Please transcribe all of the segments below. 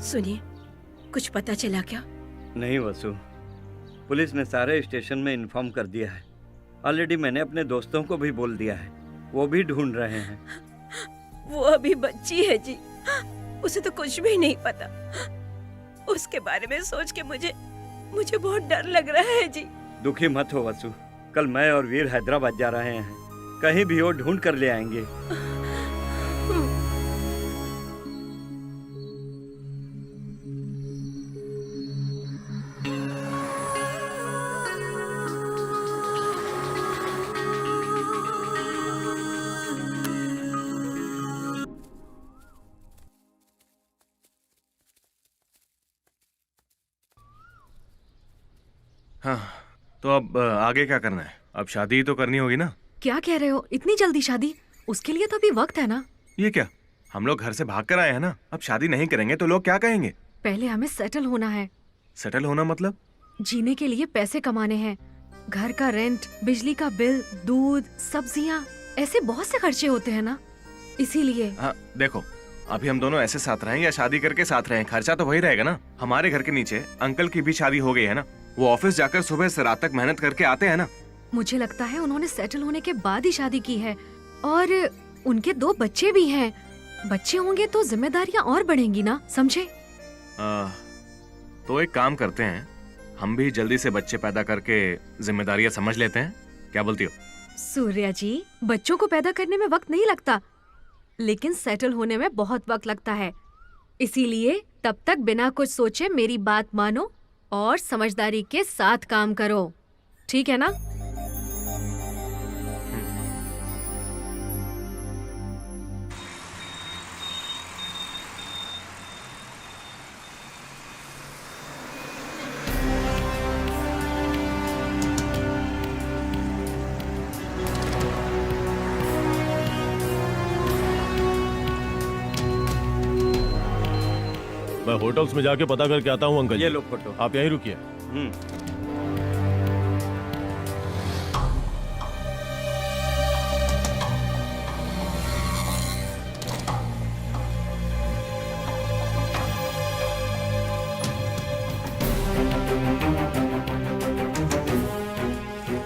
सुनिए, कुछ पता चला क्या? नहीं वसु, पुलिस ने सारे स्टेशन में इन्फॉर्म कर दिया है। ऑलरेडी मैंने अपने दोस्तों को भी बोल दिया है, वो भी ढूंढ रहे हैं। वो अभी बच्ची है जी, उसे तो कुछ भी नहीं पता। उसके बारे में सोच के मुझे बहुत डर लग रहा है जी। दुखी मत हो वसु, कल मैं और वीर हैदराबाद जा रहे हैं, कहीं भी वो ढूंढ कर ले आएंगे। हाँ, तो अब आगे क्या करना है? अब शादी ही तो करनी होगी ना? क्या कह रहे हो, इतनी जल्दी शादी? उसके लिए तो अभी वक्त है ना। ये क्या, हम लोग घर से भाग कर आए हैं ना, अब शादी नहीं करेंगे तो लोग क्या कहेंगे? पहले हमें सेटल होना है। सेटल होना मतलब? जीने के लिए पैसे कमाने हैं, घर का रेंट, बिजली का बिल, दूध, सब्जियाँ, ऐसे बहुत से खर्चे होते हैं ना, इसीलिए। हाँ देखो, अभी हम दोनों ऐसे साथ रहें या शादी करके साथ रहें, खर्चा तो वही रहेगा ना। हमारे घर के नीचे अंकल की भी शादी हो गई है ना, वो ऑफिस जाकर सुबह से रात तक मेहनत करके आते हैं ना। मुझे लगता है उन्होंने सेटल होने के बाद ही शादी की है, और उनके 2 बच्चे भी हैं। बच्चे होंगे तो जिम्मेदारियां और बढ़ेंगी ना, समझे? तो एक काम करते हैं, हम भी जल्दी से बच्चे पैदा करके जिम्मेदारियां समझ लेते हैं, क्या बोलती हो? सूर्या जी, बच्चों को पैदा करने में वक्त नहीं लगता, लेकिन सेटल होने में बहुत वक्त लगता है। इसीलिए तब तक बिना कुछ सोचे मेरी बात मानो और समझदारी के साथ काम करो, ठीक है ना? मैं होटल्स में जाके पता करके आता हूँ अंकल। ये लो फोटो। आप यहीं रुकिए।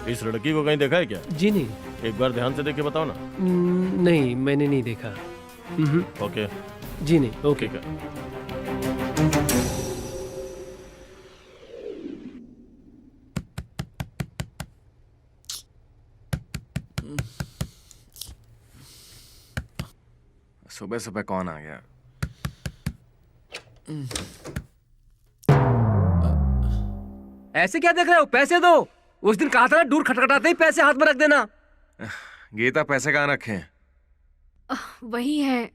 इस लड़की को कहीं देखा है क्या? जी नहीं। एक बार ध्यान से देख के बताओ ना। नहीं, मैंने नहीं देखा। ओके। जी नहीं। ओके। ठीक है। सुबह सुबह कौन आ गया? ऐसे क्या देख रहे हो? पैसे दो। उस दिन कहा था ना, दूर खटखटाते ही पैसे हाथ में रख देना। गीता, पैसे कहाँ रखे हैं? वही है।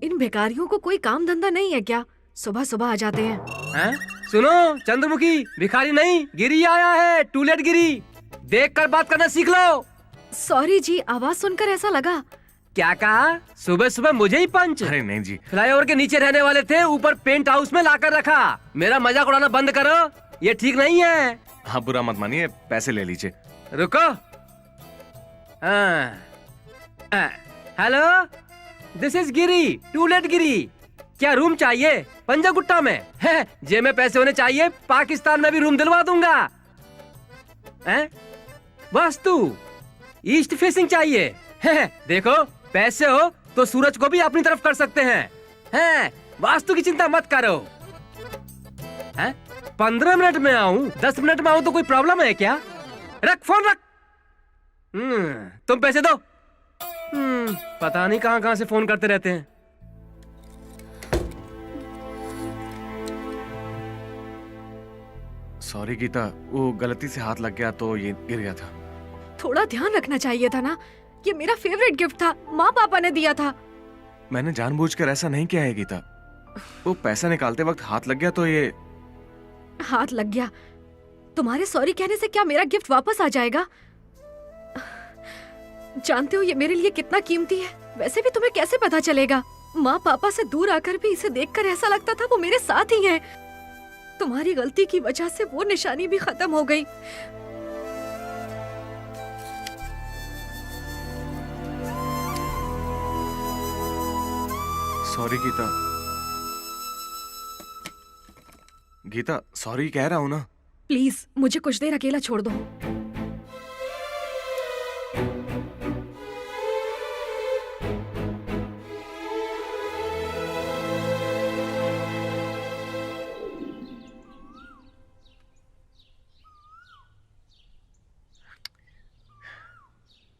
इन भिखारियों को कोई काम धंधा नहीं है क्या? सुबह सुबह आ जाते हैं। सुनो चंद्रमुखी, भिखारी नहीं, गिरी आया है, टूलेट गिरी। देख कर बात करना सीख लो। सॉरी जी, आवाज सुनकर ऐसा लगा। क्या कहा? सुबह सुबह मुझे ही पंच? अरे नहीं जी। फ्लाईओवर के नीचे रहने वाले थे, ऊपर पेंट हाउस में लाकर रखा। मेरा मजाक उड़ाना बंद करो, ये ठीक नहीं है। हाँ, बुरा मत मानिए, पैसे ले लीजिए। रुको। Hello, this is Giri, to let Giri. क्या रूम चाहिए? पंजागुट्टा में है, जेब में पैसे होने चाहिए। पाकिस्तान में भी रूम दिलवा दूंगा। वास्तु ईस्ट फेसिंग चाहिए है। देखो, पैसे हो तो सूरज को भी अपनी तरफ कर सकते हैं। वास्तु की चिंता मत करो। 15 मिनट में आऊं, 10 मिनट में आऊं तो कोई प्रॉब्लम है क्या? रख फोन, रख। तुम पैसे दो। पता नहीं कहां कहां से फोन करते रहते हैं। सॉरी गीता, वो गलती से हाथ लग गया तो ये गिर गया था। थोड़ा ध्यान रखना चाहिए था ना, ये मेरा फेवरेट गिफ्ट था, माँ पापा ने दिया था। मैंने जानबूझकर ऐसा नहीं किया है गीता, वो पैसा निकालते वक्त हाथ लग गया तो ये। हाथ लग गया? तुम्हारे सॉरी कहने से क्या मेरा गिफ्ट वापस आ जाएगा? जानते हो ये मेरे लिए कितना कीमती है, वैसे भी तुम्हें कैसे पता चलेगा? माँ पापा से दूर आकर भी इसे देखकर ऐसा लगता था वो मेरे साथ ही हैं। तुम्हारी गलती की वजह से वो निशानी भी खत्म हो गई। सॉरी गीता। गीता सॉरी कह रहा हूं ना। प्लीज मुझे कुछ देर अकेला छोड़ दो।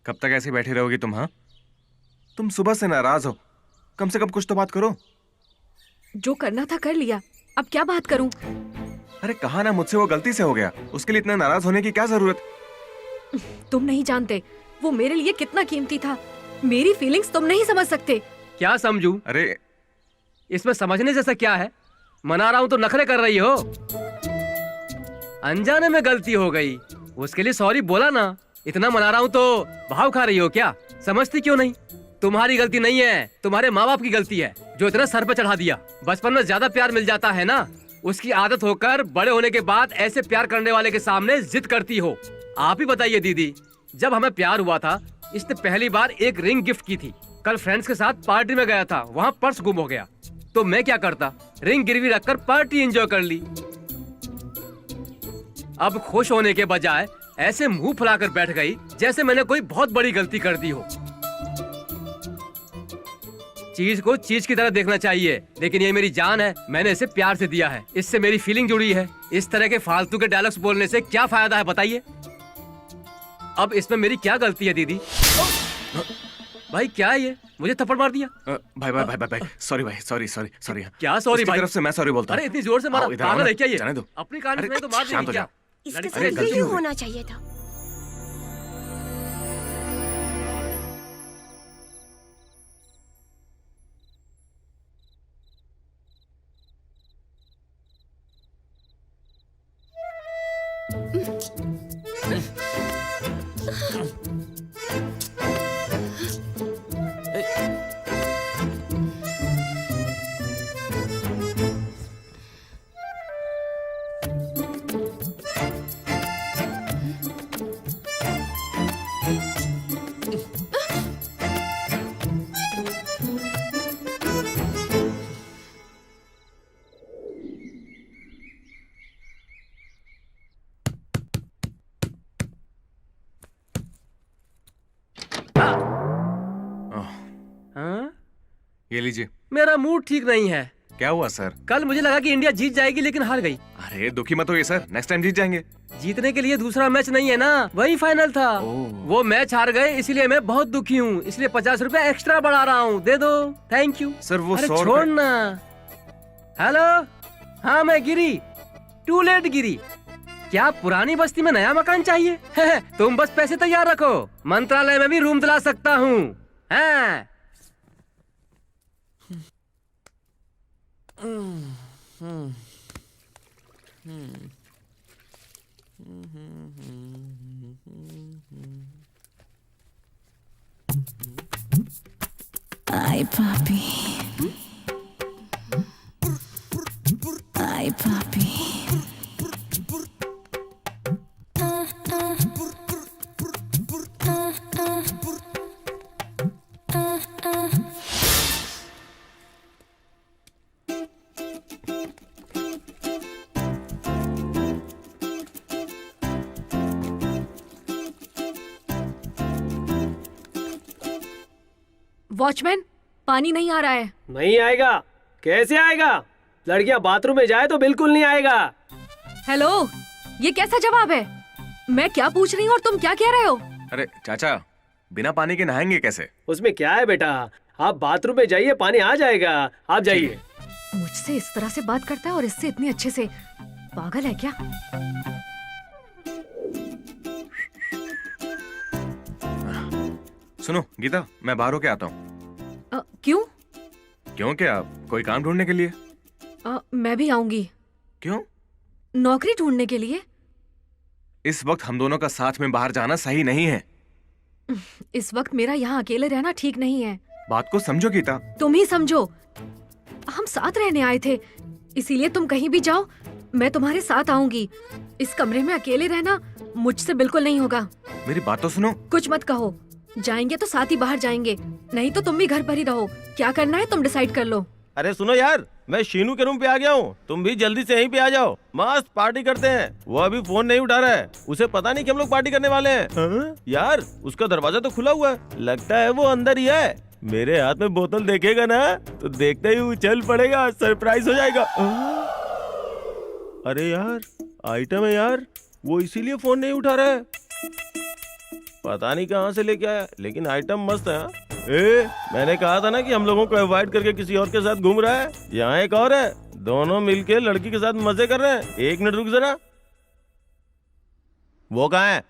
कब तक ऐसे बैठी रहोगी तुम? हाँ, तुम सुबह से नाराज हो, कम से कम कुछ तो बात करो। जो करना था कर लिया, अब क्या बात करूं? अरे कहा ना मुझसे वो गलती से हो गया, उसके लिए इतना नाराज होने की क्या जरूरत? तुम नहीं जानते वो मेरे लिए कितना कीमती था। मेरी फीलिंग्स तुम नहीं समझ सकते। क्या समझूं? अरे इसमें समझने जैसा क्या है? मना रहा हूं तो नखरे कर रही हो। अनजाने में गलती हो गई, उसके लिए सॉरी बोला ना। इतना मना रहा हूं तो भाव खा रही हो क्या? समझती क्यों नहीं? तुम्हारी गलती नहीं है, तुम्हारे माँ बाप की गलती है जो इतना सर पे चढ़ा दिया। बचपन में ज्यादा प्यार मिल जाता है ना, उसकी आदत होकर बड़े होने के बाद ऐसे प्यार करने वाले के सामने जिद करती हो। आप ही बताइए दीदी, जब हमें प्यार हुआ था इसने पहली बार एक रिंग गिफ्ट की थी। कल फ्रेंड्स के साथ पार्टी में गया था, वहाँ पर्स गुम हो गया तो मैं क्या करता? रिंग गिरवी रखकर पार्टी एंजॉय कर ली। अब खुश होने के बजाय ऐसे मुंह फुलाकर बैठ गई जैसे मैंने कोई बहुत बड़ी गलती कर दी हो। चीज को चीज की तरह देखना चाहिए, लेकिन ये मेरी जान है, मैंने इसे प्यार से दिया है, इससे मेरी फीलिंग जुड़ी है। इस तरह के फालतू के डायलॉग्स बोलने से क्या फायदा है बताइए? अब इसमें मेरी क्या गलती है दीदी? भाई क्या है ये? मुझे थप्पड़ मार दिया। भाई भाई भाई भाई भाई सॉरी भाई, सॉरी सॉरी सॉरी। क्या सॉरी भाई? तरफ से मैं सॉरी बोलता हूं। अरे इतनी जोर से मारा, आओ, इधर आओ पागल ना, है क्या ये? जाने दो। अपनी कहानी अरे, सुनाई तो मार शांत हो देगी क्या? जाओ। इसके लड़की- साथ अरे, गलती क्यों हो गई। होना चाहिए था? हाँ? ये लीजिए। मेरा मूड ठीक नहीं है। क्या हुआ सर? कल मुझे लगा कि इंडिया जीत जाएगी लेकिन हार गई। अरे दुखी मत होइए सर, नेक्स्ट टाइम जीत जाएंगे। जीतने के लिए दूसरा मैच नहीं है ना, वही फाइनल था। ओह। वो मैच हार गए इसीलिए मैं बहुत दुखी हूँ, इसलिए 50 रुपए एक्स्ट्रा बढ़ा रहा हूँ, दे दो। थैंक यू सर वो अरे 100 छोड़ रुपए। ना। हेलो, हाँ मैं गिरी, टू लेट गिरी। क्या पुरानी बस्ती में नया मकान चाहिए? तुम बस पैसे तैयार रखो, मंत्रालय में भी रूम दिला सकता हूँ। हाँ। Ay, papi. Ay, papi. Watchman, पानी नहीं आ रहा है। नहीं आएगा? कैसे आएगा? लड़कियां बाथरूम में जाए तो बिल्कुल नहीं आएगा। हेलो, ये कैसा जवाब है? मैं क्या पूछ रही हूँ और तुम क्या कह रहे हो? अरे चाचा, बिना पानी के नहाएंगे कैसे? उसमें क्या है बेटा, आप बाथरूम में जाइए, पानी आ जाएगा, आप जाइए। मुझसे इस तरह से बात करता है और इससे इतने अच्छे से। पागल है क्या? सुनो गीता, मैं बाहर होके आता हूँ। क्यों? क्यों, क्या कोई काम ढूंढने के लिए? मैं भी आऊंगी। क्यों? नौकरी ढूंढने के लिए। इस वक्त हम दोनों का साथ में बाहर जाना सही नहीं है। इस वक्त मेरा यहाँ अकेले रहना ठीक नहीं है। बात को समझो गीता। तुम ही समझो, हम साथ रहने आए थे, इसीलिए तुम कहीं भी जाओ मैं तुम्हारे साथ आऊंगी। इस कमरे में अकेले रहना मुझसे बिल्कुल नहीं होगा। मेरी बात तो सुनो। कुछ मत कहो, जाएंगे तो साथ ही बाहर जाएंगे, नहीं तो तुम भी घर पर ही रहो। क्या करना है तुम डिसाइड कर लो। अरे सुनो यार, मैं शीनू के रूम पे आ गया हूँ, तुम भी जल्दी से यहीं पे आ जाओ, मस्त पार्टी करते हैं। वो अभी फोन नहीं उठा रहा है, उसे पता नहीं कि हम लोग पार्टी करने वाले हैं। हाँ? यार उसका दरवाजा तो खुला हुआ है, लगता है वो अंदर ही है। मेरे हाथ में बोतल देखेगा ना तो देखते ही उछल पड़ेगा, सरप्राइज हो जाएगा। अरे यार आइटम है यार, वो इसीलिए फोन नहीं उठा रहा है, पता नहीं कहाँ से लेके आया, लेकिन आइटम मस्त है। हाँ? मैंने कहा था ना कि हम लोगों को अवॉइड करके किसी और के साथ घूम रहा है। यहाँ एक और है, दोनों मिलके लड़की के साथ मजे कर रहे हैं। एक मिनट रुक जरा, वो कहाँ है?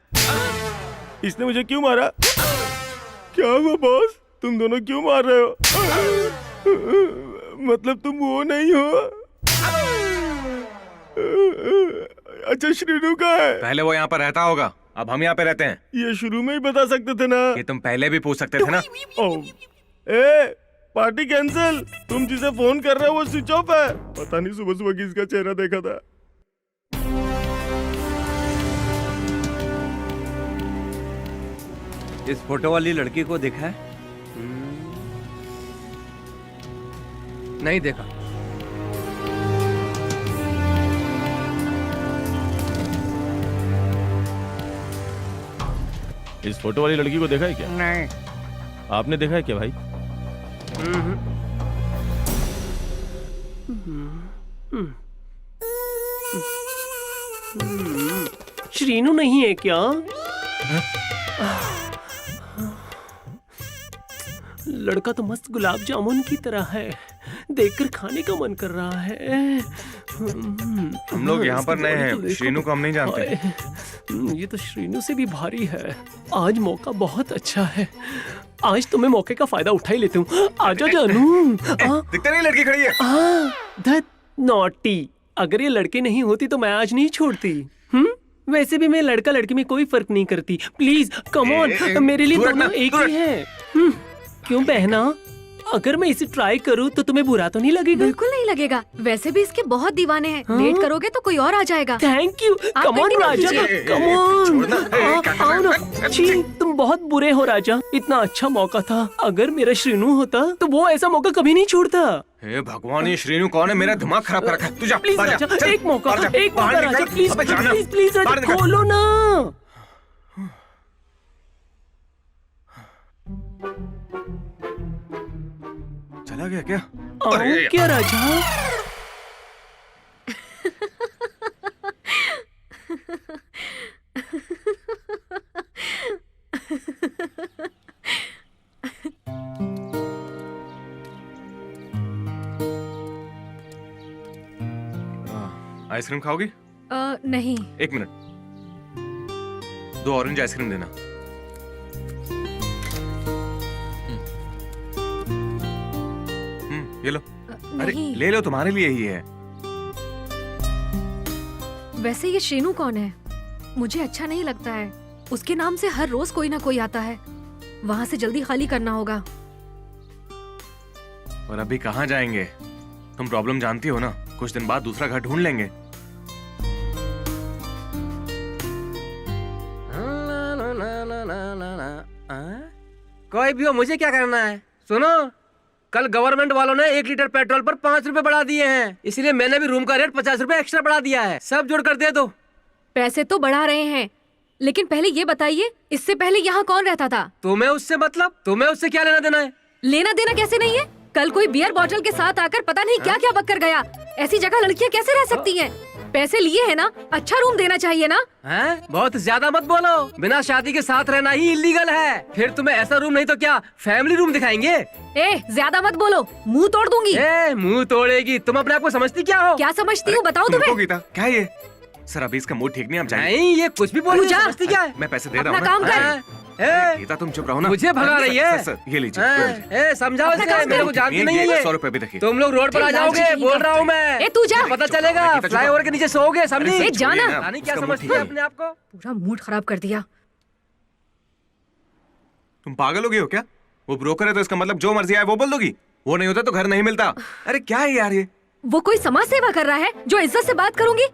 इसने मुझे क्यों मारा? क्या हुआ बॉस, तुम दोनों क्यों मार रहे हो? मतलब तुम वो नहीं हो? अच्छा श्रीनू का है? पहले वो यहाँ पर रहता होगा, अब हम यहाँ पे रहते हैं। ये शुरू में ही बता सकते थे ना। ये तुम पहले भी पूछ सकते थे ना। पार्टी कैंसिल, तुम जिसे फोन कर रहे हो वो स्विच ऑफ है। पता नहीं सुबह सुबह किसका चेहरा देखा था। इस फोटो वाली लड़की को देखा है? नहीं देखा। इस फोटो वाली लड़की को देखा है क्या? नहीं। आपने देखा है क्या भाई? श्रीनू नहीं है क्या? लड़का तो मस्त गुलाब जामुन की तरह है, देखकर खाने का मन कर रहा है। हम लोग यहाँ पर नए हैं, श्रीनू को हम नहीं जानते। ये तो श्रीनू से भी भारी है। आज मौका बहुत अच्छा है, आज तो मैं मौके का फायदा उठा ही लेती हूँ। आजा जानू। दिखते नहीं लड़की खड़ी है। धत नॉटी, अगर ये लड़के नहीं होती तो मैं आज नहीं छोड़ती। वैसे भी मैं लड़का लड़की में कोई फर्क नहीं करती। प्लीज कम ऑन, मेरे लिए दोनों एक ही है। क्यों बहना, अगर मैं इसे ट्राई करूँ तो तुम्हें बुरा तो नहीं लगेगा? बिल्कुल नहीं लगेगा, वैसे भी इसके बहुत दीवाने हैं। लेट करोगे तो कोई और आ जाएगा। Thank you. Come on Raja, come on. आओ ना। छी, तुम बहुत बुरे हो राजा, इतना अच्छा मौका था। अगर मेरा श्रीनू होता तो वो ऐसा मौका कभी नहीं छोड़ता। हे भगवान, ये श्रीनू कौन है? मेरा दिमाग खराब कर रखा है। तू जा, प्लीज बाहर जा, राजा, चल, एक मौका, बाहर जा, एक मौका बाहर राजा, निकल। प्लीज अबे जाना, प्लीज प्लीज बाहर राजा, निकल। खोलो ना। चला गया क्या? आओ क्या राजा? आइसक्रीम खाओगी? नहीं। एक मिनट, 2 ऑरेंज आइसक्रीम देना। ये लो। अरे नहीं। ले लो, तुम्हारे लिए ही है। वैसे ये श्रीनू कौन है? मुझे अच्छा नहीं लगता है। उसके नाम से हर रोज कोई ना कोई आता है। वहाँ से जल्दी खाली करना होगा। और अभी कहाँ जाएंगे? तुम प्रॉब्लम जानती हो ना, कुछ दिन बाद दूसरा घर ढूंढ लेंगे। कोई भी हो, मुझे क्या करना है? सुनो, कल गवर्नमेंट वालों ने 1 लीटर पेट्रोल पर 5 रुपए बढ़ा दिए हैं, इसलिए मैंने भी रूम का रेट 50 रुपए एक्स्ट्रा बढ़ा दिया है। सब जोड़ कर दे दो। पैसे तो बढ़ा रहे हैं, लेकिन पहले ये बताइए, इससे पहले यहाँ कौन रहता था? तुम्हें उससे मतलब? तुम्हें उससे क्या लेना देना है? लेना देना कैसे नहीं है? कल कोई बियर बॉटल के साथ आकर पता नहीं क्या क्या बक कर गया। ऐसी जगह लड़कियाँ कैसे रह सकती हैं? पैसे लिए है ना, अच्छा रूम देना चाहिए ना। हैं? बहुत ज्यादा मत बोलो, बिना शादी के साथ रहना ही इलीगल है। फिर तुम्हें ऐसा रूम नहीं तो क्या फैमिली रूम दिखाएंगे? ज्यादा मत बोलो, मुंह तोड़ दूंगी। मुंह तोड़ेगी? तुम अपने आप को समझती क्या हो? क्या समझती हूँ बताओ तुम्हें? गीता, क्या है ये? सर अभी इसका मूड ठीक नहीं, हम जाएंगे। नहीं, ये कुछ भी बोलो, समझती क्या है? मैं पैसे दे रहा हूँ। अपना काम कर। गीता तुम चुप रहो ना। मुझे भगा रही है। सर, ये लीजिए। समझाओ इसे, मेरे को जानती नहीं है ये। 100 रुपए भी देखिए। तुम लोग रोड पर आ जाओगे, बोल रहा हूँ मैं। तू जा। पता चलेगा, फ्लाईओवर के नीचे सोओगे, समझी? जाना। रानी क्या समझती है अपने आप को? पूरा मूड खराब कर दिया। तुम पागल हो गए हो क्या? वो ब्रोकर है तो इसका मतलब जो मर्जी आए वो बोल दोगी? वो नहीं होता तो घर नहीं मिलता। अरे क्या है यार ये? वो कोई समाज सेवा कर रहा है जो इज्जत से बात करूंगी?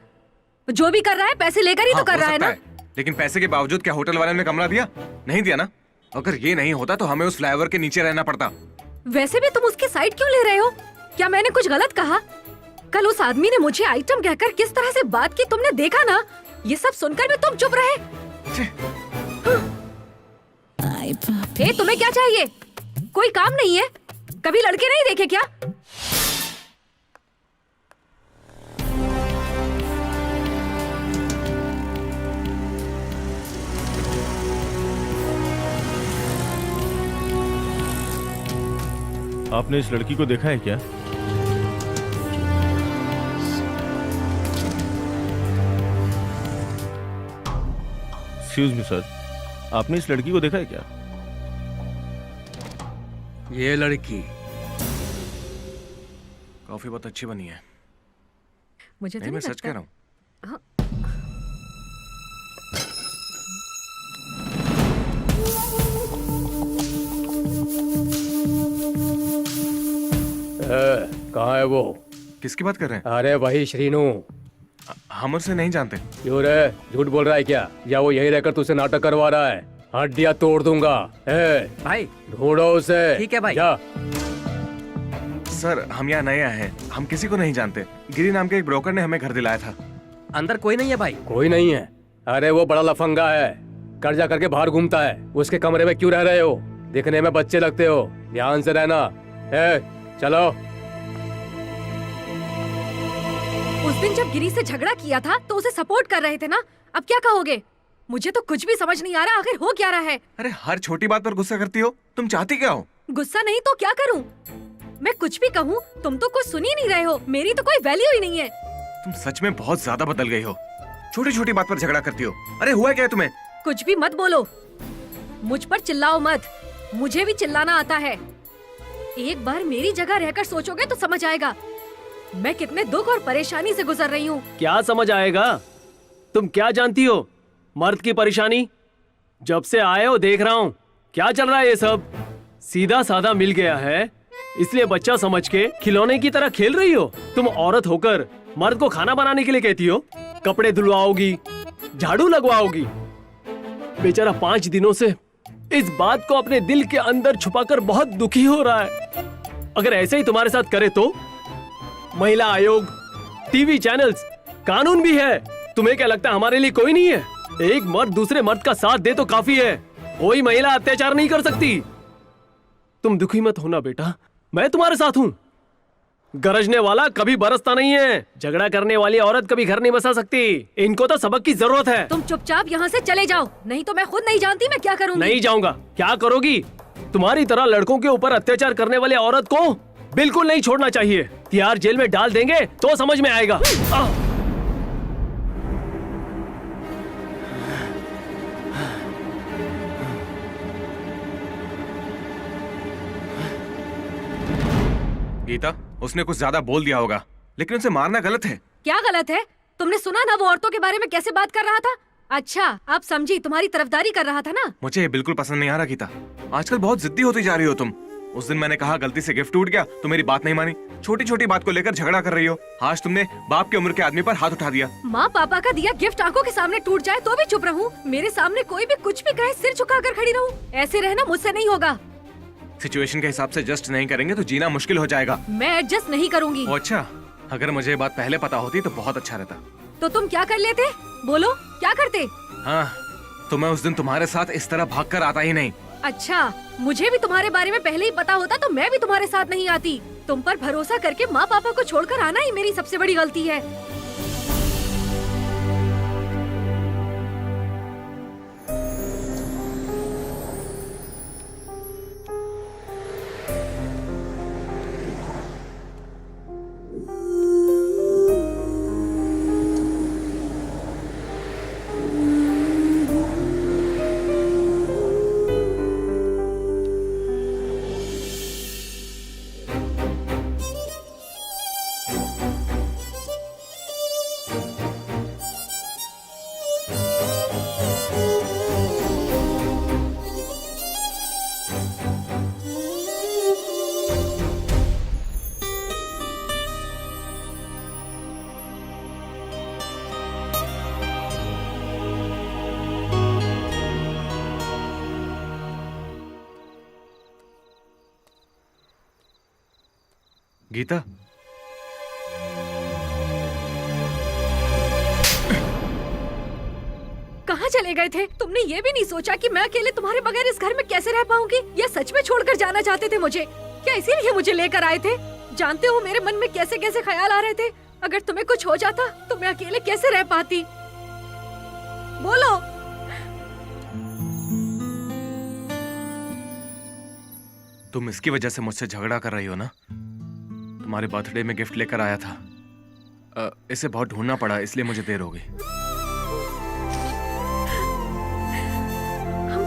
जो भी कर रहा है पैसे लेकर ही तो कर हो रहा है सकता ना। लेकिन पैसे के बावजूद क्या होटल वाले ने कमरा दिया? नहीं दिया ना। अगर ये नहीं होता तो हमें उस फ्लाईओवर के नीचे रहना पड़ता। वैसे भी तुम उसकी साइड क्यों ले रहे हो? क्या मैंने कुछ गलत कहा? कल उस आदमी ने मुझे आइटम कहकर किस तरह से बात की तुमने देखा ना। ये सब सुनकर भी तुम चुप रहे। Ay, papi. ए, तुम्हें क्या चाहिए? कोई काम नहीं है? कभी लड़के नहीं देखे क्या? आपने इस लड़की को देखा है क्या? एक्सक्यूज मी सर, आपने इस लड़की को देखा है क्या? ये लड़की कॉफी बहुत अच्छी बनी है। मुझे तो नहीं, मैं नहीं सच कह लगता। रहा हूँ। कहाँ है वो? किसकी बात कर रहे हैं? अरे वही श्रीनू। हम उससे नहीं जानते। क्यों रे, झूठ बोल रहा है क्या? या वो यही रहकर तुझसे नाटक करवा रहा है? हड्डियां तोड़ दूंगा। भाई ढूंढो उसे। ठीक है भाई। जा। सर हम यहाँ नए आए हैं, हम किसी को नहीं जानते। गिरी नाम के एक ब्रोकर ने हमें घर दिलाया था। अंदर कोई नहीं है भाई। कोई नहीं है? अरे वो बड़ा लफंगा है, कर्जा करके बाहर घूमता है। उसके कमरे में क्यों रह रहे हो? दिखने में बच्चे लगते हो, ध्यान से रहना। चलो। उस दिन जब गिरी से झगड़ा किया था तो उसे सपोर्ट कर रहे थे ना। अब क्या कहोगे? मुझे तो कुछ भी समझ नहीं आ रहा आखिर हो क्या रहा है। अरे हर छोटी बात पर गुस्सा करती हो, तुम चाहती क्या हो? गुस्सा नहीं तो क्या करूं? मैं कुछ भी कहूं तुम तो कुछ सुन ही नहीं रहे हो। मेरी तो कोई वैल्यू ही नहीं है। तुम सच में बहुत ज्यादा बदल गई हो। छोटी छोटी बात पर झगड़ा करती हो। अरे हुआ क्या है तुम्हें? कुछ भी मत बोलो, मुझ पर चिल्लाओ मत। मुझे भी चिल्लाना आता है। एक बार मेरी जगह रहकर सोचोगे तो समझ आएगा मैं कितने दुख और परेशानी से गुजर रही हूँ। क्या समझ आएगा? तुम क्या जानती हो मर्द की परेशानी? जब से आए हो देख रहा हूँ क्या चल रहा है। ये सब सीधा साधा मिल गया है, इसलिए बच्चा समझ के खिलौने की तरह खेल रही हो। तुम औरत होकर मर्द को खाना बनाने के लिए कहती हो, कपड़े धुलवाओगी, झाड़ू लगवाओगी। बेचारा 5 दिनों से इस बात को अपने दिल के अंदर छुपाकर बहुत दुखी हो रहा है। अगर ऐसे ही तुम्हारे साथ करे तो महिला आयोग, टीवी चैनल्स, कानून भी है। तुम्हें क्या लगता है हमारे लिए कोई नहीं है? एक मर्द दूसरे मर्द का साथ दे तो काफी है। कोई महिला अत्याचार नहीं कर सकती। तुम दुखी मत होना बेटा, मैं तुम्हारे साथ हूँ। गरजने वाला कभी बरसता नहीं है। झगड़ा करने वाली औरत कभी घर नहीं बसा सकती। इनको तो सबक की जरूरत है। तुम चुपचाप यहाँ से चले जाओ, नहीं तो मैं खुद नहीं जानती मैं क्या करूँगी। नहीं जाऊंगा। क्या करोगी? तुम्हारी तरह लड़कों के ऊपर अत्याचार करने वाले औरत को बिल्कुल नहीं छोड़ना चाहिए। तिहाड़ जेल में डाल देंगे तो समझ में आएगा। गीता, उसने कुछ ज्यादा बोल दिया होगा, लेकिन उसे मारना गलत है। क्या गलत है? तुमने सुना ना वो औरतों के बारे में कैसे बात कर रहा था? अच्छा आप समझी, तुम्हारी तरफदारी कर रहा था ना। मुझे ये बिल्कुल पसंद नहीं आ रहा गीता। आजकल बहुत जिद्दी होती जा रही हो तुम। उस दिन मैंने कहा गलती से गिफ्ट टूट गया तो मेरी बात नहीं मानी। छोटी छोटी बात को लेकर झगड़ा कर रही हो। आज तुमने बाप की उम्र के आदमी पर हाथ उठा दिया। माँ पापा का दिया गिफ्ट आंखों के सामने टूट जाए तो भी चुप रहूं? मेरे सामने कोई भी कुछ भी कहे सिर झुकाकर खड़ी रहूं? ऐसे रहना मुझसे नहीं होगा। सिचुएशन के हिसाब से एडजस्ट नहीं करेंगे तो जीना मुश्किल हो जाएगा। मैं एडजस्ट नहीं करूंगी। ओ अच्छा, अगर मुझे ये बात पहले पता होती तो बहुत अच्छा रहता। तो तुम क्या कर लेते? बोलो क्या करते? हाँ, तो मैं उस दिन तुम्हारे साथ इस तरह भागकर आता ही नहीं। अच्छा, मुझे भी तुम्हारे बारे में पहले ही पता होता तो मैं भी तुम्हारे साथ नहीं आती। तुम पर भरोसा करके माँ पापा को छोड़कर आना ही मेरी सबसे बड़ी गलती है। गीता, कहाँ चले गए थे? तुमने ये भी नहीं सोचा कि मैं अकेले तुम्हारे बगैर इस घर में कैसे रह पाऊंगी? या सच में छोड़कर जाना चाहते थे मुझे? क्या इसीलिए मुझे लेकर आए थे? जानते हो मेरे मन में कैसे कैसे ख्याल आ रहे थे। अगर तुम्हें कुछ हो जाता तो मैं अकेले कैसे रह पाती? बोलो। तुम इसकी वजह से मुझसे झगड़ा कर रही हो ना? तुम्हारे बर्थडे में गिफ्ट लेकर आया था, इसे बहुत ढूंढना पड़ा, इसलिए मुझे देर हो गई।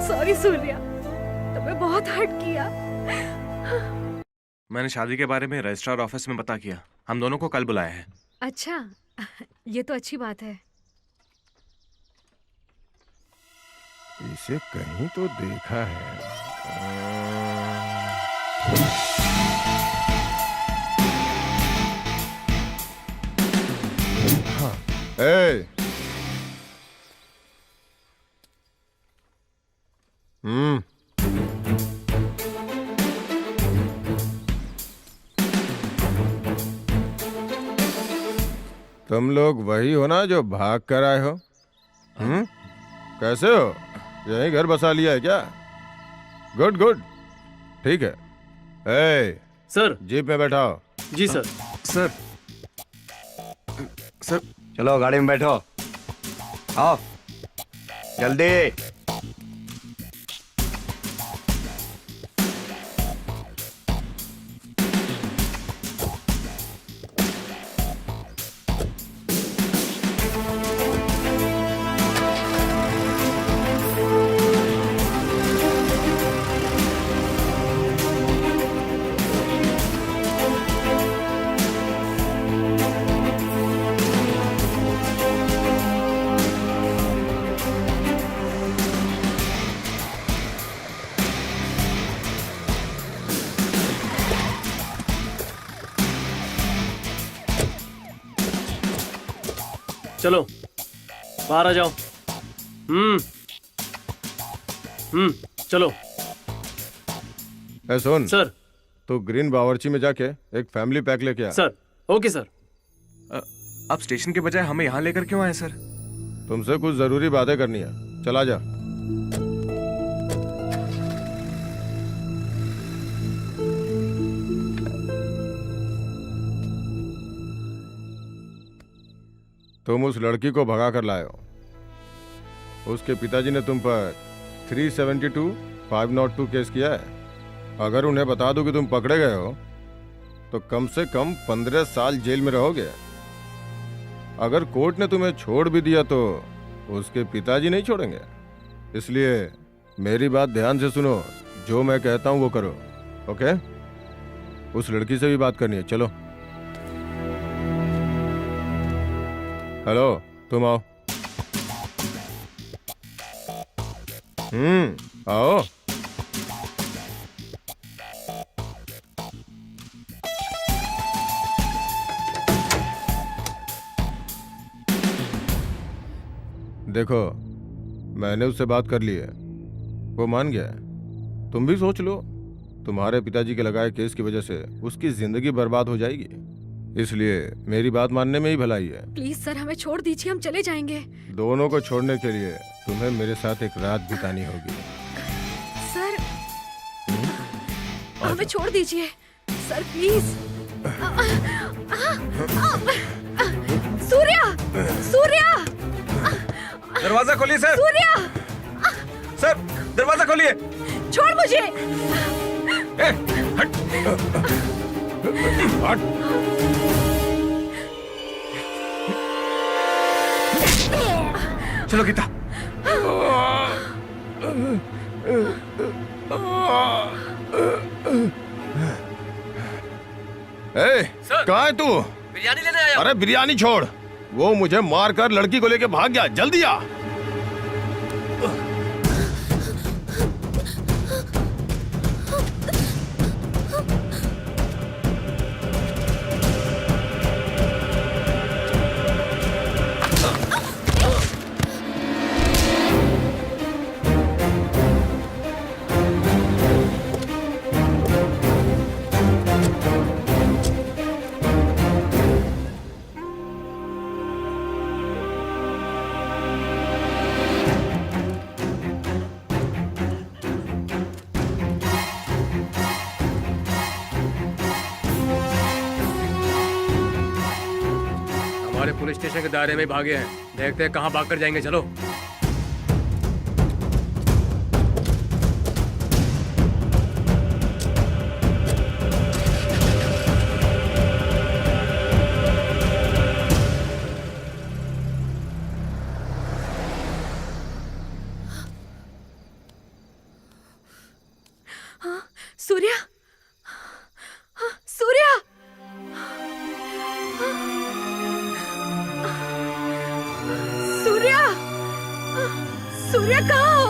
सॉरी सूर्या, तुम्हें बहुत हर्ट किया। मैंने शादी के बारे में रजिस्ट्रार ऑफिस में पता किया, हम दोनों को कल बुलाया है। अच्छा, ये तो अच्छी बात है। इसे कहीं तो देखा है। हाँ। ए! तुम लोग वही हो ना जो भाग कर आए हो? कैसे हो? यही घर बसा लिया है क्या? गुड गुड, ठीक है। ए, सर। जीप में बैठाओ। जी सर। सर, सर चलो गाड़ी में बैठो, आओ जल्दी। चलो बाहर आ जाओ। चलो। ए सुन सर। तो ग्रीन बावर्ची में जाके एक फैमिली पैक लेके आ। सर। Okay sir. आप स्टेशन के बजाय हमें यहाँ लेकर क्यों आए सर? तुमसे कुछ जरूरी बातें करनी है, चला जा। तुम उस लड़की को भगा कर लाए हो। उसके पिताजी ने तुम पर 372, 502 केस किया है। अगर उन्हें बता दो कि तुम पकड़े गए हो तो कम से कम 15 साल जेल में रहोगे। अगर कोर्ट ने तुम्हें छोड़ भी दिया तो उसके पिताजी नहीं छोड़ेंगे। इसलिए मेरी बात ध्यान से सुनो, जो मैं कहता हूं वो करो, ओके? उस लड़की से भी बात करनी है, चलो। हेलो, तुम आओ। आओ। देखो, मैंने उससे बात कर ली है, वो मान गया है। तुम भी सोच लो, तुम्हारे पिताजी के लगाए केस की वजह से उसकी जिंदगी बर्बाद हो जाएगी। इसलिए मेरी बात मानने में ही भलाई है। प्लीज सर, हमें छोड़ दीजिए, हम चले जाएंगे। दोनों को छोड़ने के लिए तुम्हें मेरे साथ एक रात बितानी होगी। सर, हमें छोड़ दीजिए सर, प्लीज। सूर्या, सूर्या, दरवाजा खोलिए सर। सूर्या, सर दरवाजा खोलिए। छोड़ मुझे। ए, हट। हट। चलो गीता। कहाँ है तू? बिरयानी लेने आया। अरे बिरयानी छोड़, वो मुझे मारकर लड़की को लेके भाग गया। जल्दी आ। पुलिस स्टेशन के दायरे में भागे हैं। देखते हैं कहाँ भाग कर जाएंगे। चलो। सूर्या, सूर्या, सूर्या, सूर्या कहाँ हो?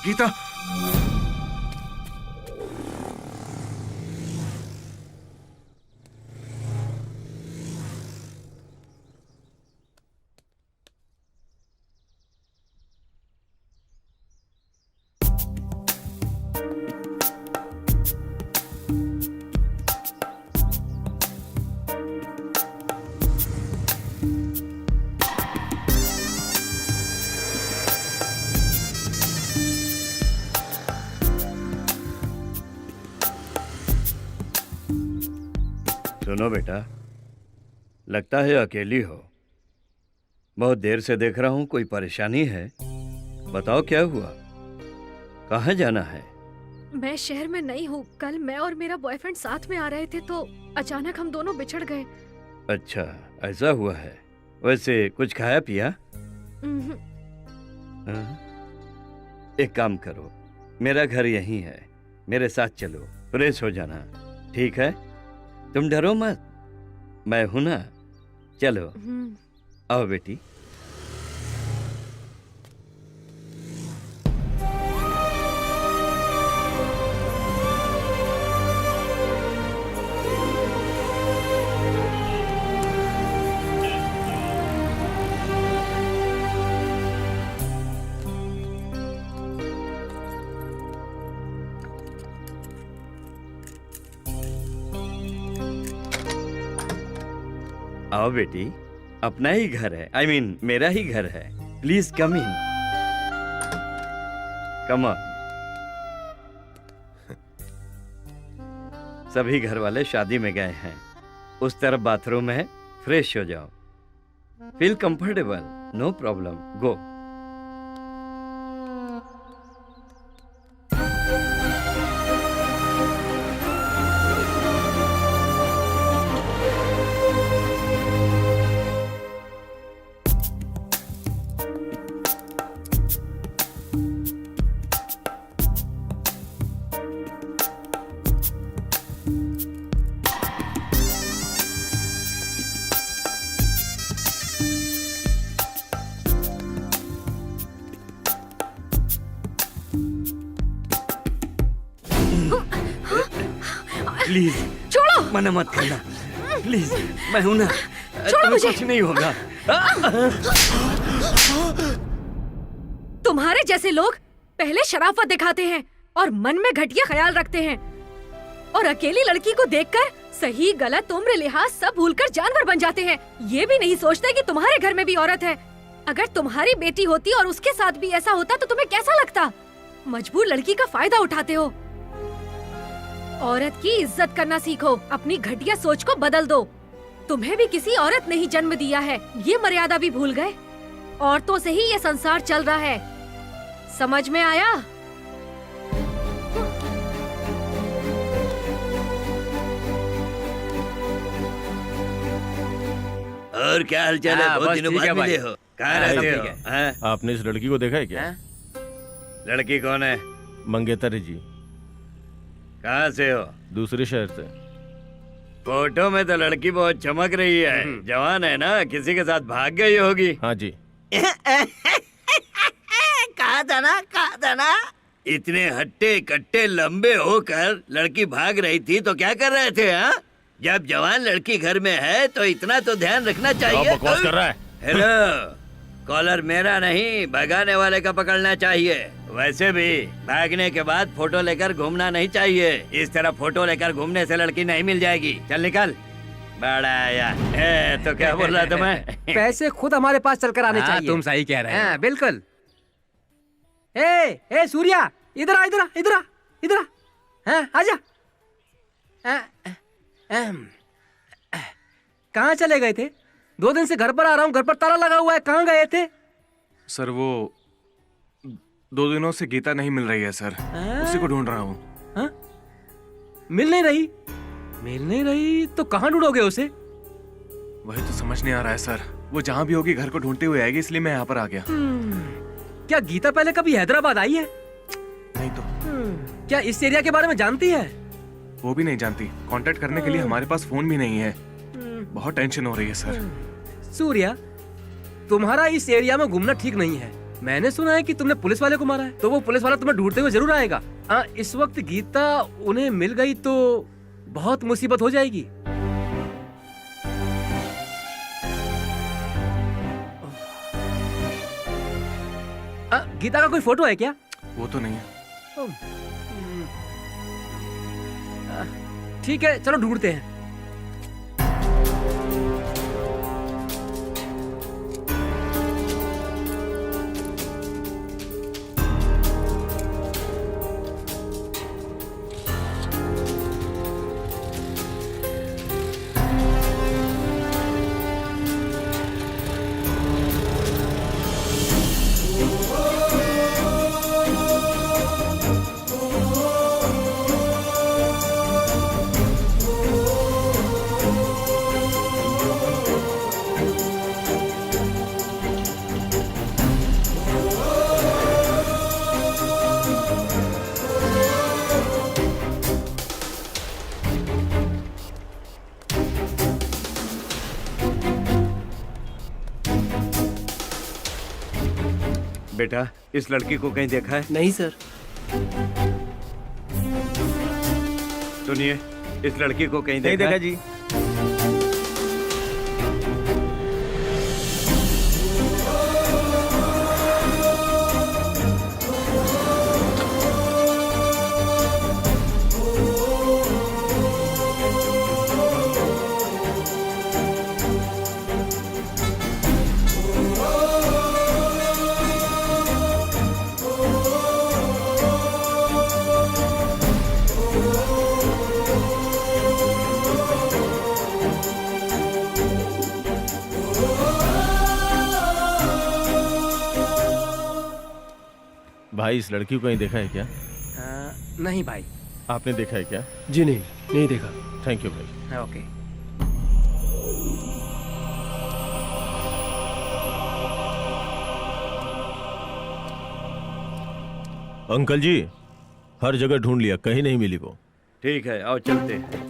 गीता, सुनो बेटा, लगता है अकेली हो। बहुत देर से देख रहा हूँ, कोई परेशानी है? बताओ क्या हुआ, कहाँ जाना है? मैं शहर में नहीं हूँ। कल मैं और मेरा बॉयफ्रेंड साथ में आ रहे थे तो अचानक हम दोनों बिछड़ गए। अच्छा, ऐसा हुआ है। वैसे कुछ खाया पिया? हाँ? एक काम करो, मेरा घर यहीं है, मेरे साथ चलो, फ्रेश हो जाना, ठीक है? तुम डरो मत, मैं हूं ना। चलो, आओ बेटी। आओ बेटी, अपना ही घर है, I mean, मेरा ही घर है। Please come in, come on. सभी घर वाले शादी में गए हैं, उस तरफ बाथरूम है, फ्रेश हो जाओ, feel comfortable, no problem, go. Please छोड़ो, मना मत करना, प्लीज, मैं हूं ना, छोड़ो मुझे। कुछ नहीं होगा। तुम्हारे जैसे लोग पहले शराफत दिखाते हैं और मन में घटिया ख्याल रखते हैं, और अकेली लड़की को देखकर सही गलत उम्र लिहाज सब भूलकर जानवर बन जाते हैं। ये भी नहीं सोचते कि तुम्हारे घर में भी औरत है। अगर तुम्हारी बेटी होती और उसके साथ भी ऐसा होता तो तुम्हें कैसा लगता? मजबूर लड़की का फायदा उठाते हो। औरत की इज्जत करना सीखो, अपनी घटिया सोच को बदल दो। तुम्हें भी किसी औरत ने ही जन्म दिया है, ये मर्यादा भी भूल गए। औरतों से ही ये संसार चल रहा है, समझ में आया? और क्या हाल चाल है? बहुत बस दिनों ठीक है बाद भाई। मिले हो, कहाँ रहते हो? हाँ? आपने इस लड़की को देखा है क्या? लड़की कौन है? मंगेतर जी, कहाँ से हो? दूसरे शहर से। फोटो में तो लड़की बहुत चमक रही है, जवान है ना, किसी के साथ भाग गई होगी। हाँ जी। कहा था ना, इतने हट्टे कट्टे लंबे होकर लड़की भाग रही थी तो क्या कर रहे थे? हाँ, जब जवान लड़की घर में है तो इतना तो ध्यान रखना चाहिए। क्या बकवास कर रहा है? हेलो, कॉलर मेरा नहीं, भगाने वाले का पकड़ना चाहिए। वैसे भी भागने के बाद फोटो लेकर घूमना नहीं चाहिए। इस तरह फोटो लेकर घूमने से लड़की नहीं मिल जाएगी। चल निकल। बड़ा आया। तो क्या बोल रहा था मैं? पैसे खुद हमारे पास चलकर आने चाहिए। तुम सही कह रहे हो। बिल्कुल। ए सूर्या, इधर आ, इधर आ, इधर आ, इधर आ। हाँ, आजा। कहाँ चले गए थे? 2 दिन से घर पर आ रहा हूँ, घर पर ताला लगा हुआ है। कहाँ गए थे? सर वो 2 दिनों से गीता नहीं मिल रही है सर, उसी को ढूंढ रहा हूँ। हाँ? मिल नहीं रही? मिल नहीं रही तो कहाँ ढूंढोगे उसे? वही तो समझ नहीं आ रहा है सर। वो जहाँ भी होगी घर को ढूंढते हुए आएगी, इसलिए मैं यहाँ पर आ गया। क्या गीता पहले कभी हैदराबाद आई है? नहीं तो। क्या इस एरिया के बारे में जानती है? वो भी नहीं जानती। कांटेक्ट करने के लिए हमारे पास फोन भी नहीं है। बहुत टेंशन हो रही है सर। सूर्या, तुम्हारा इस एरिया में घूमना ठीक नहीं है। मैंने सुना है कि तुमने पुलिस वाले को मारा है, तो वो पुलिस वाला तुम्हें ढूंढते हुए जरूर आएगा। इस वक्त गीता उन्हें मिल गई तो बहुत मुसीबत हो जाएगी। गीता का कोई फोटो है क्या? वो तो नहीं है। ठीक है, चलो ढूंढते हैं। बेटा, इस लड़की को कहीं देखा है? नहीं सर। सुनिए, इस लड़की को कहीं नहीं देखा देखा है? जी। भाई, इस लड़की को कहीं देखा है क्या? नहीं भाई। आपने देखा है क्या? जी नहीं, नहीं देखा। थैंक यू भाई। ओके। अंकल जी, हर जगह ढूंढ लिया, कहीं नहीं मिली वो। ठीक है, आओ चलते हैं।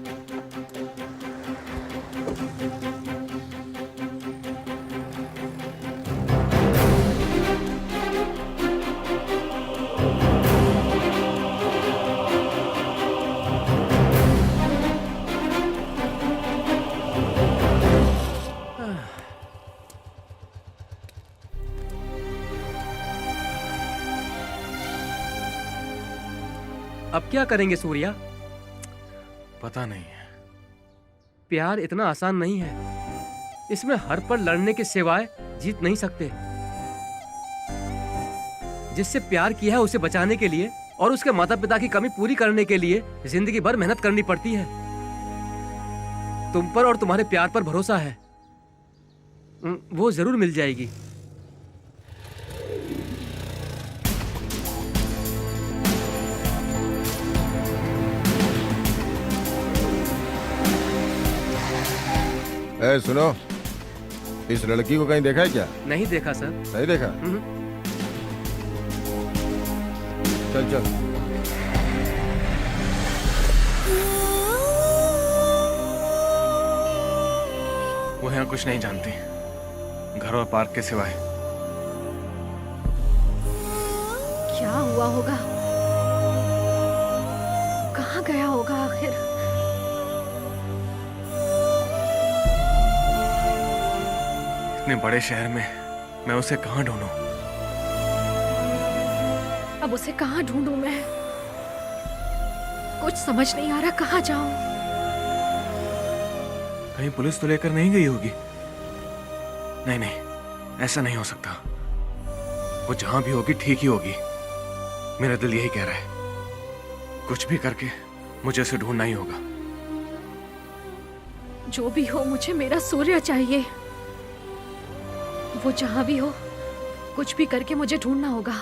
अब क्या करेंगे सूर्या? पता नहीं है। प्यार इतना आसान नहीं है। इसमें हर पल लड़ने के सिवाय जीत नहीं सकते। जिससे प्यार किया है उसे बचाने के लिए और उसके माता पिता की कमी पूरी करने के लिए जिंदगी भर मेहनत करनी पड़ती है। तुम पर और तुम्हारे प्यार पर भरोसा है, वो जरूर मिल जाएगी। ए सुनो, इस लड़की को कहीं देखा है क्या? नहीं देखा सर। नहीं देखा? चल चल। वो यहाँ कुछ नहीं जानती, घर और पार्क के सिवाय। क्या हुआ होगा? गया होगा आखिर? इतने बड़े शहर में मैं उसे कहाँ ढूंढूं? अब उसे कहाँ ढूंढूं मैं? कुछ समझ नहीं आ रहा, कहाँ जाऊं? कहीं पुलिस तो लेकर नहीं गई होगी? नहीं नहीं, ऐसा नहीं हो सकता। वो जहां भी होगी ठीक ही होगी। मेरा दिल यही कह रहा है। कुछ भी करके मुझे उसे ढूंढना ही होगा। जो भी हो, मुझे मेरा सूर्य चाहिए। वो जहां भी हो, कुछ भी करके मुझे ढूंढना होगा।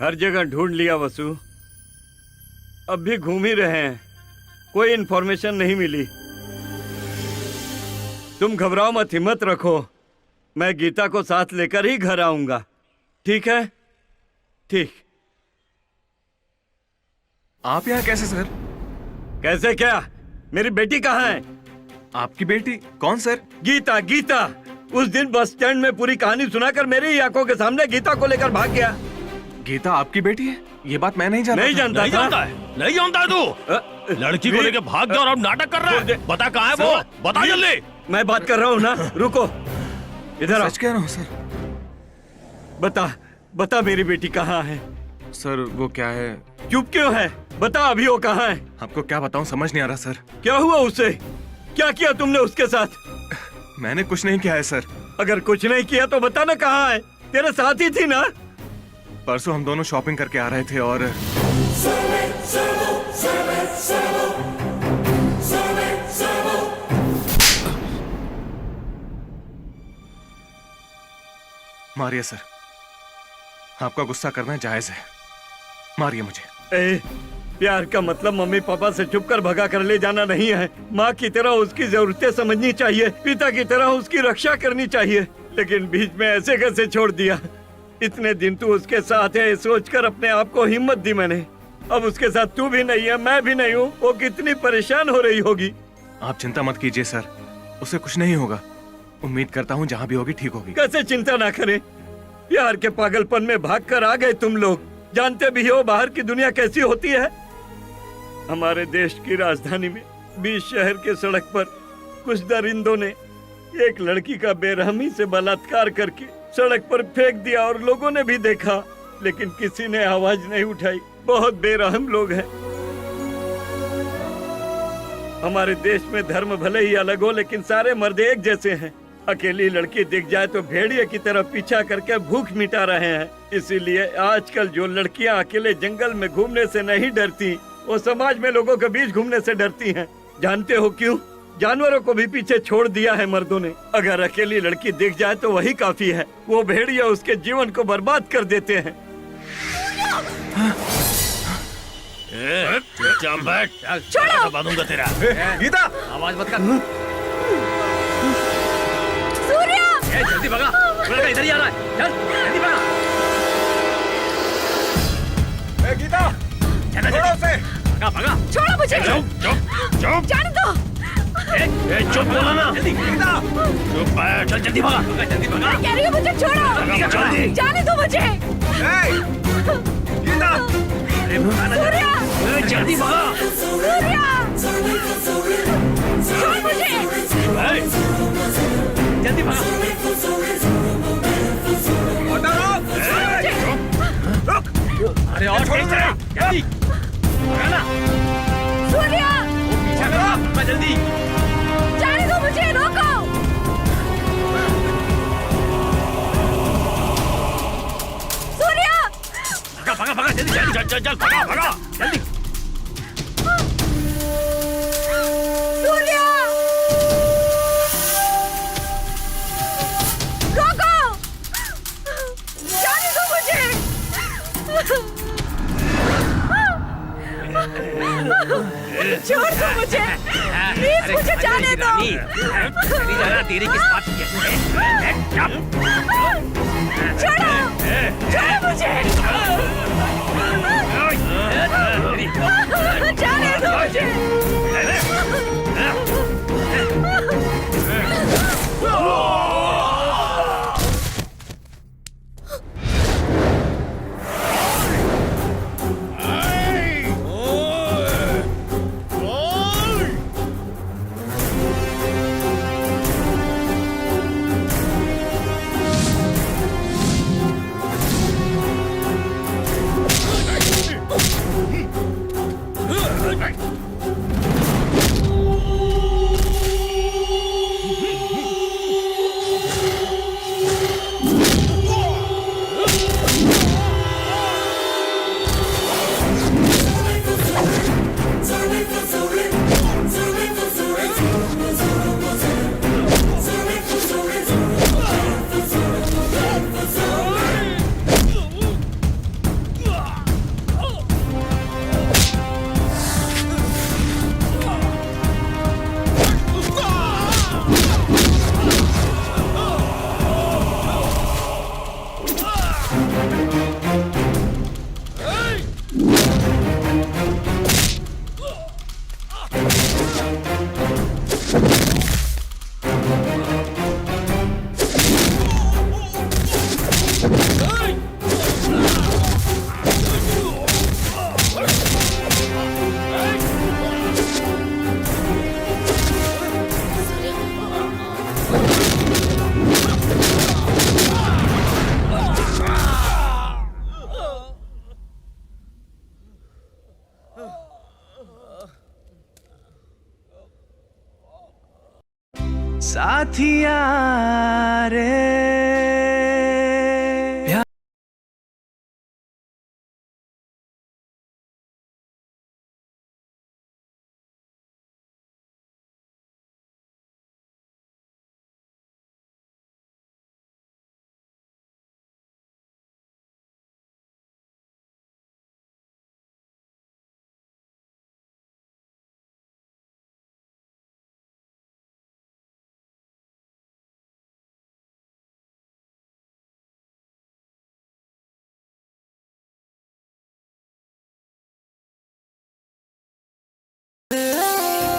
हर जगह ढूंढ लिया वसु, अब भी घूम ही रहे हैं, कोई इन्फॉर्मेशन नहीं मिली। तुम घबराओ मत, हिम्मत रखो, मैं गीता को साथ लेकर ही घर आऊंगा। ठीक है? ठीक। आप यहाँ कैसे सर? कैसे क्या? मेरी बेटी कहाँ है? आपकी बेटी? कौन सर? गीता, गीता। उस दिन बस स्टैंड में पूरी कहानी सुनाकर मेरी ही आंखों के सामने गीता को लेकर भाग गया। गीता आपकी बेटी है? ये बात मैं नहीं जानता। नहीं जानता नहीं जानता है? नहीं जानता है तू? लड़की को लेके भाग गया और अब नाटक कर रहा है। बता कहाँ है वो? बता जल्दी। मैं बात कर रहा हूँ ना, रुको, इधर आओ। सच कह रहा हूँ सर। बता, बता मेरी बेटी कहाँ है? सर वो क्या है? चुप क्यों है? बता अभी वो कहाँ है? आपको क्या बताऊं, समझ नहीं आ रहा सर। क्या हुआ उसे? क्या किया तुमने उसके साथ? मैंने कुछ नहीं किया है सर। अगर कुछ नहीं किया तो बता ना कहाँ है? तेरे साथ ही थी ना? परसों हम दोनों शॉपिंग करके आ रहे थे और मारिए सर, आपका गुस्सा करना जायज है, मारिए मुझे। ए, प्यार का मतलब मम्मी पापा से छुप कर भगा कर ले जाना नहीं है। माँ की तरह उसकी जरूरतें समझनी चाहिए, पिता की तरह उसकी रक्षा करनी चाहिए। लेकिन बीच में ऐसे कैसे छोड़ दिया? इतने दिन तू उसके साथ है सोचकर अपने आप को हिम्मत दी मैंने। अब उसके साथ तू भी नहीं है, मैं भी नहीं हूँ। वो कितनी परेशान हो रही होगी। आप चिंता मत कीजिए सर, उसे कुछ नहीं होगा। उम्मीद करता हूँ जहाँ भी होगी ठीक होगी। कैसे चिंता ना करें? प्यार के पागलपन में भाग कर आ गए तुम लोग। जानते भी हो बाहर की दुनिया कैसी होती है। हमारे देश की राजधानी में बीच शहर के सड़क पर कुछ दरिंदों ने एक लड़की का बेरहमी से बलात्कार करके सड़क पर फेंक दिया और लोगों ने भी देखा, लेकिन किसी ने आवाज नहीं उठाई। बहुत बेरहम लोग हैं। हमारे देश में धर्म भले ही अलग हो, लेकिन सारे मर्द एक जैसे हैं। अकेली लड़की दिख जाए तो भेड़िए की तरह पीछा करके भूख मिटा रहे हैं। इसीलिए आजकल जो लड़कियां अकेले जंगल में घूमने से नहीं डरती, वो समाज में लोगों के बीच घूमने से डरती हैं। जानते हो क्यों? जानवरों को भी पीछे छोड़ दिया है मर्दों ने। अगर अकेली लड़की दिख जाए तो वही काफी है। वो भेड़िया उसके जीवन को बर्बाद कर देते हैं। चुपचाप बैठ, छोड़ो, दबा दूंगा तेरा। गीता, आवाज मत कर। सूर्य! जल्दी भगा, लड़का इधर ही आ रहा है। चल, जल्दी भगा। गीता, छोड़ो उसे। भगा, भगा। छोड़ो मुझे! चुप, चुप, चुप। जाने दो! चुप बोला ना। चुप है, चल जल्दी भागा। जल्दी भागा। कह रही हूँ मुझे छोड़ो, जाने दो मुझे। सूर्या, जल्दी भागा। सूर्या, छोड़ मुझे। जल्दी भागा। अरे और जल्दी भागा। सूर्या, पीछा करो, जल्दी। जाने दो मुझे, रोको। सूर्या, भागा भागा भागा, जल्दी चल चल चल चल, भागा भागा जल्दी। सूर्या, रोको, जाने दो मुझे। छोड़ दो मुझे, प्लीज मुझे जाने दो। चली जाना, तेरी किस बात की है? छोड़ो, छोड़ो मुझे। जाने दो मुझे। साथिया रे